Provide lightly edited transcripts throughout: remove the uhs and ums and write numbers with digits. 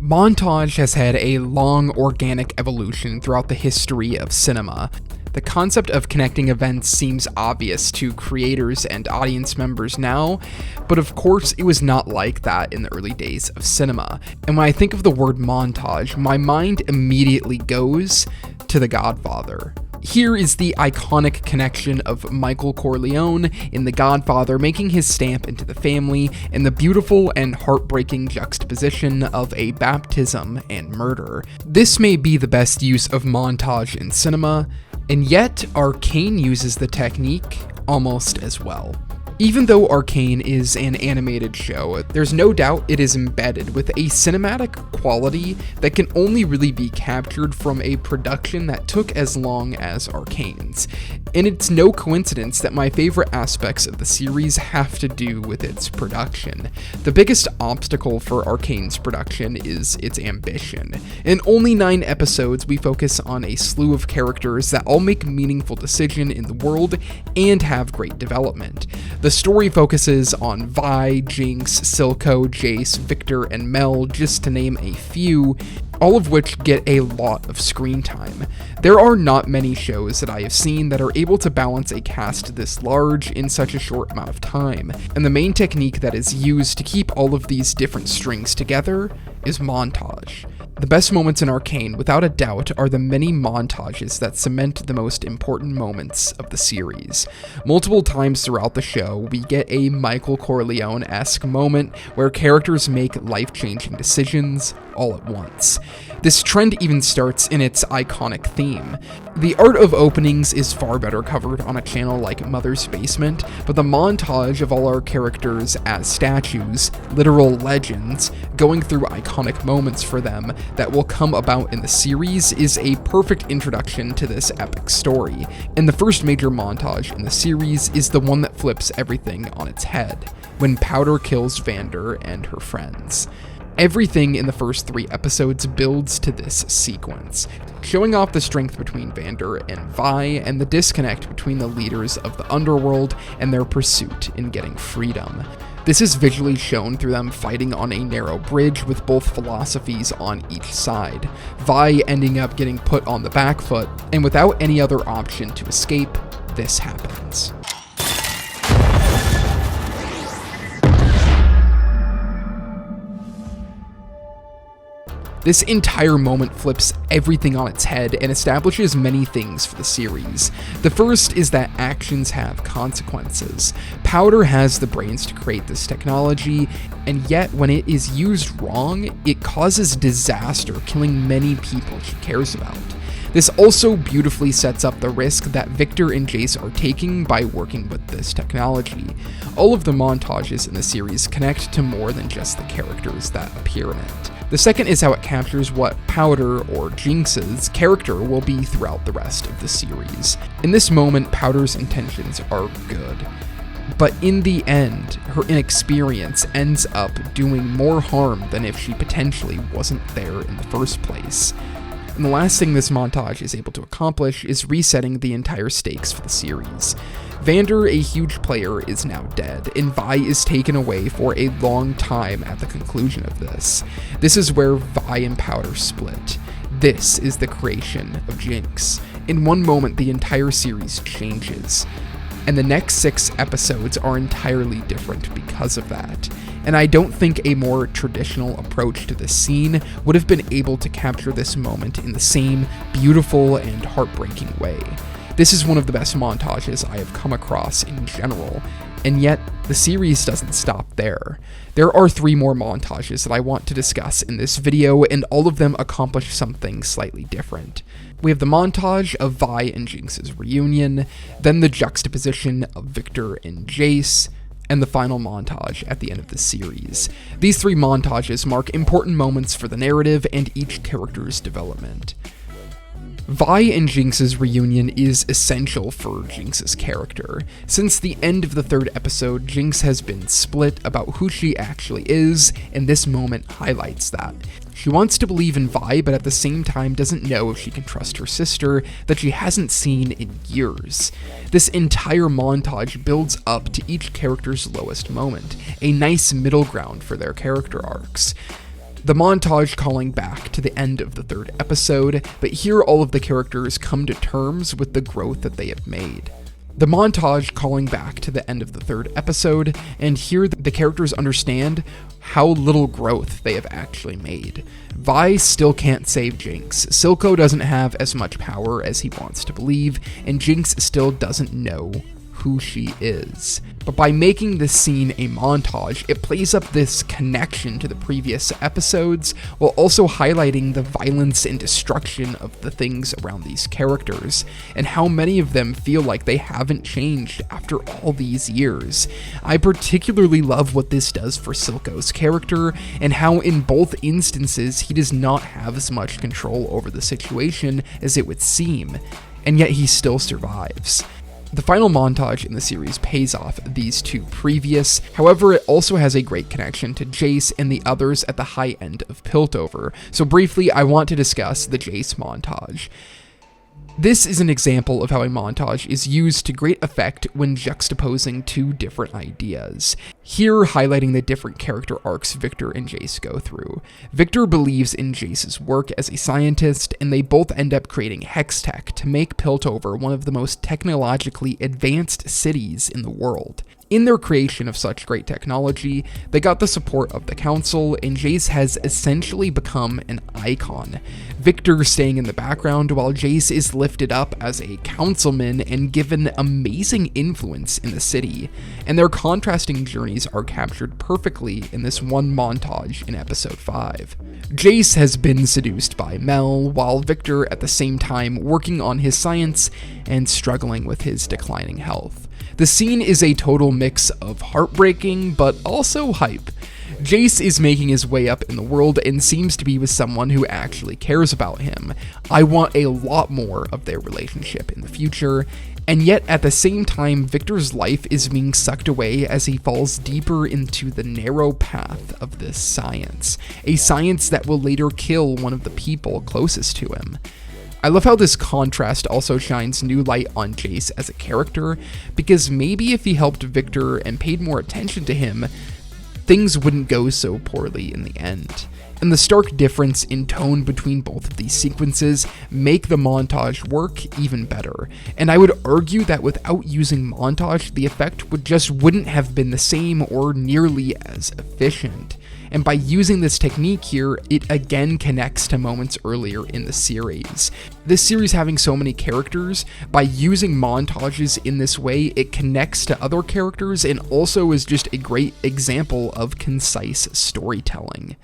Montage has had a long organic evolution throughout the history of cinema. The concept of connecting events seems obvious to creators and audience members now, but of course it was not like that in the early days of cinema. And when I think of the word montage, my mind immediately goes to The Godfather. Here is the iconic connection of Michael Corleone in The Godfather making his stamp into the family, and the beautiful and heartbreaking juxtaposition of a baptism and murder. This may be the best use of montage in cinema, and yet Arcane uses the technique almost as well. Even though Arcane is an animated show, there's no doubt it is embedded with a cinematic quality that can only really be captured from a production that took as long as Arcane's. And it's no coincidence that my favorite aspects of the series have to do with its production. The biggest obstacle for Arcane's production is its ambition. In only 9 episodes, we focus on a slew of characters that all make meaningful decisions in the world and have great development. The story focuses on Vi, Jinx, Silco, Jace, Victor, and Mel, just to name a few, all of which get a lot of screen time. There are not many shows that I have seen that are able to balance a cast this large in such a short amount of time, and the main technique that is used to keep all of these different strings together is montage. The best moments in Arcane, without a doubt, are the many montages that cement the most important moments of the series. Multiple times throughout the show, we get a Michael Corleone-esque moment where characters make life-changing decisions all at once. This trend even starts in its iconic theme. The art of openings is far better covered on a channel like Mother's Basement, but the montage of all our characters as statues, literal legends, going through iconic moments for them that will come about in the series is a perfect introduction to this epic story. And the first major montage in the series is the one that flips everything on its head, when Powder kills Vander and her friends. Everything in the first 3 episodes builds to this sequence, showing off the strength between Vander and Vi and the disconnect between the leaders of the underworld and their pursuit in getting freedom. This is visually shown through them fighting on a narrow bridge with both philosophies on each side, Vi ending up getting put on the back foot, and without any other option to escape, this happens. This entire moment flips everything on its head and establishes many things for the series. The first is that actions have consequences. Powder has the brains to create this technology, and yet when it is used wrong, it causes disaster, killing many people she cares about. This also beautifully sets up the risk that Victor and Jace are taking by working with this technology. All of the montages in the series connect to more than just the characters that appear in it. The second is how it captures what Powder, or Jinx's, character will be throughout the rest of the series. In this moment, Powder's intentions are good, but in the end, her inexperience ends up doing more harm than if she potentially wasn't there in the first place. And the last thing this montage is able to accomplish is resetting the entire stakes for the series. Vander, a huge player, is now dead, and Vi is taken away for a long time at the conclusion of this. This is where Vi and Powder split. This is the creation of Jinx. In one moment, the entire series changes, and the next 6 episodes are entirely different because of that. And I don't think a more traditional approach to this scene would have been able to capture this moment in the same beautiful and heartbreaking way. This is one of the best montages I have come across in general, and yet the series doesn't stop there. There are 3 more montages that I want to discuss in this video, and all of them accomplish something slightly different. We have the montage of Vi and Jinx's reunion, then the juxtaposition of Victor and Jace, and the final montage at the end of the series. These 3 montages mark important moments for the narrative and each character's development. Vi and Jinx's reunion is essential for Jinx's character. Since the end of the 3rd episode, Jinx has been split about who she actually is, and this moment highlights that. She wants to believe in Vi, but at the same time doesn't know if she can trust her sister that she hasn't seen in years. This entire montage builds up to each character's lowest moment, a nice middle ground for their character arcs. The montage calling back to the end of the 3rd episode, but here all of the characters come to terms with the growth that they have made. The montage calling back to the end of the 3rd episode, and here the characters understand how little growth they have actually made. Vi still can't save Jinx, Silco doesn't have as much power as he wants to believe, and Jinx still doesn't know who she is. But by making this scene a montage, it plays up this connection to the previous episodes, while also highlighting the violence and destruction of the things around these characters, and how many of them feel like they haven't changed after all these years. I particularly love what this does for Silco's character, and how in both instances he does not have as much control over the situation as it would seem, and yet he still survives. The final montage in the series pays off these two previous, however it also has a great connection to Jace and the others at the high end of Piltover, so briefly I want to discuss the Jace montage. This is an example of how a montage is used to great effect when juxtaposing two different ideas. Here, highlighting the different character arcs Victor and Jace go through. Victor believes in Jace's work as a scientist, and they both end up creating Hex Tech to make Piltover one of the most technologically advanced cities in the world. In their creation of such great technology, they got the support of the council, and Jace has essentially become an icon. Victor staying in the background while Jace is lifted up as a councilman and given amazing influence in the city, and their contrasting journeys are captured perfectly in this one montage in episode 5. Jace has been seduced by Mel, while Victor at the same time working on his science and struggling with his declining health. The scene is a total mix of heartbreaking, but also hype. Jace is making his way up in the world and seems to be with someone who actually cares about him. I want a lot more of their relationship in the future, and yet at the same time, Victor's life is being sucked away as he falls deeper into the narrow path of this science, a science that will later kill one of the people closest to him. I love how this contrast also shines new light on Jace as a character, because maybe if he helped Victor and paid more attention to him, things wouldn't go so poorly in the end. And the stark difference in tone between both of these sequences make the montage work even better. And I would argue that without using montage, the effect wouldn't have been the same or nearly as efficient. And by using this technique here, it again connects to moments earlier in the series. This series having so many characters, by using montages in this way, it connects to other characters and also is just a great example of concise storytelling.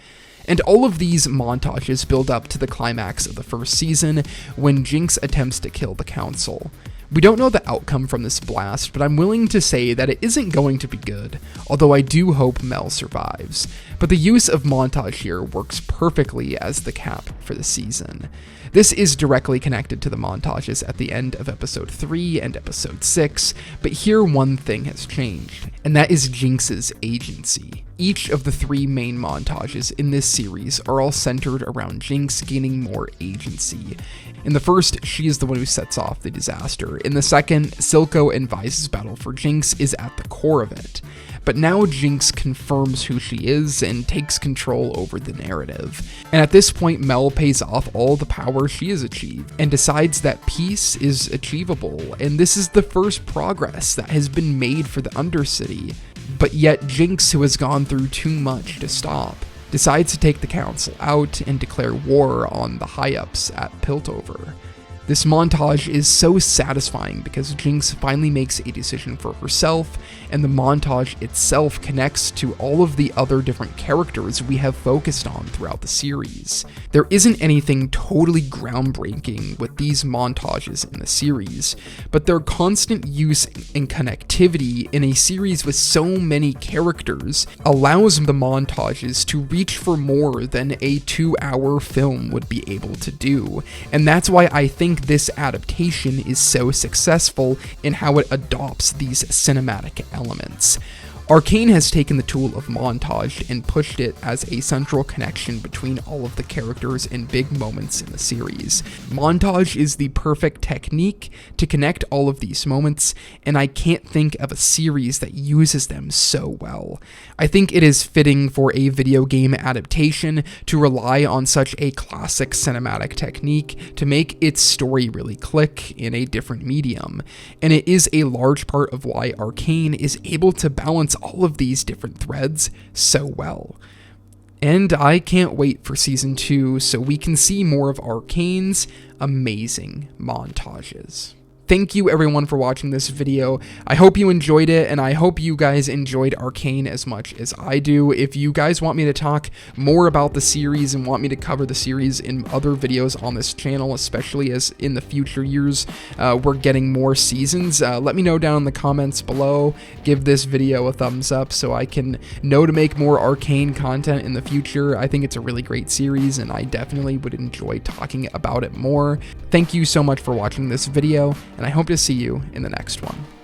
And all of these montages build up to the climax of the first season, when Jinx attempts to kill the council. We don't know the outcome from this blast, but I'm willing to say that it isn't going to be good, although I do hope Mel survives. But the use of montage here works perfectly as the cap for the season. This is directly connected to the montages at the end of episode 3 and episode 6, but here one thing has changed, and that is Jinx's agency. Each of the 3 main montages in this series are all centered around Jinx gaining more agency. In the first, she is the one who sets off the disaster. In the second, Silco and Vi's battle for Jinx is at the core of it. But now Jinx confirms who she is and takes control over the narrative. And at this point, Mel pays off all the power she has achieved and decides that peace is achievable, and this is the first progress that has been made for the Undercity. But yet Jinx, who has gone through too much to stop, decides to take the council out and declare war on the high-ups at Piltover. This montage is so satisfying because Jinx finally makes a decision for herself, and the montage itself connects to all of the other different characters we have focused on throughout the series. There isn't anything totally groundbreaking with these montages in the series, but their constant use and connectivity in a series with so many characters allows the montages to reach for more than a 2-hour film would be able to do, and that's why I think this adaptation is so successful in how it adopts these cinematic elements. Arcane has taken the tool of montage and pushed it as a central connection between all of the characters and big moments in the series. Montage is the perfect technique to connect all of these moments, and I can't think of a series that uses them so well. I think it is fitting for a video game adaptation to rely on such a classic cinematic technique to make its story really click in a different medium, and it is a large part of why Arcane is able to balance all of these different threads so well. And I can't wait for Season 2 so we can see more of Arcane's amazing montages. Thank you everyone for watching this video. I hope you enjoyed it, and I hope you guys enjoyed Arcane as much as I do. If you guys want me to talk more about the series and want me to cover the series in other videos on this channel, especially as in the future years we're getting more seasons, let me know down in the comments below. Give this video a thumbs up so I can know to make more Arcane content in the future. I think it's a really great series, and I definitely would enjoy talking about it more. Thank you so much for watching this video, and I hope to see you in the next one.